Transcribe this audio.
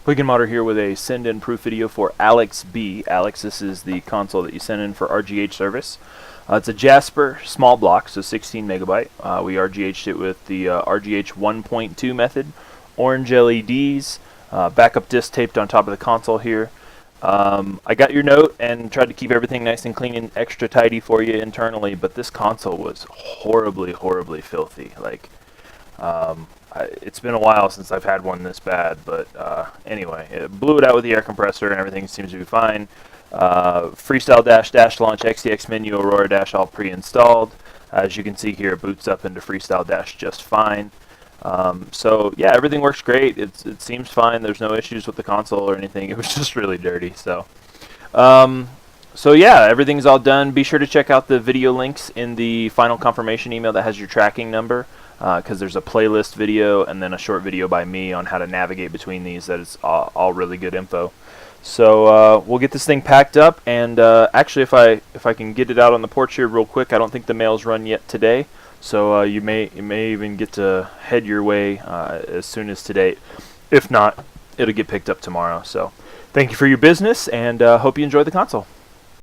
Quick and Modder here with a send-in proof video for Alex B. Alex, this is the console that you sent in for RGH service. It's a Jasper small block, so 16 megabyte. We RGH'd it with the RGH 1.2 method, orange LEDs, backup disc taped on top of the console here. I got your note and tried to keep everything nice and clean and extra tidy for you internally, but this console was horribly filthy. Like, it's been a while since I've had one this bad, but anyway, it blew it out with the air compressor and everything seems to be fine. Freestyle dash launch XTX menu Aurora dash all pre-installed. As you can see here, it boots up into Freestyle dash just fine. So yeah, everything works great. It seems fine. There's no issues with the console or anything. It was just really dirty. So yeah, everything's all done. Be sure to check out the video links in the final confirmation email that has your tracking number, because there's a playlist video and then a short video by me on how to navigate between these. That is all really good info. So we'll get this thing packed up, and actually if I can get it out on the porch here real quick, I don't think the mail's run yet today. So you may even get to head your way as soon as today. If not, it'll get picked up tomorrow. So thank you for your business, and hope you enjoy the console.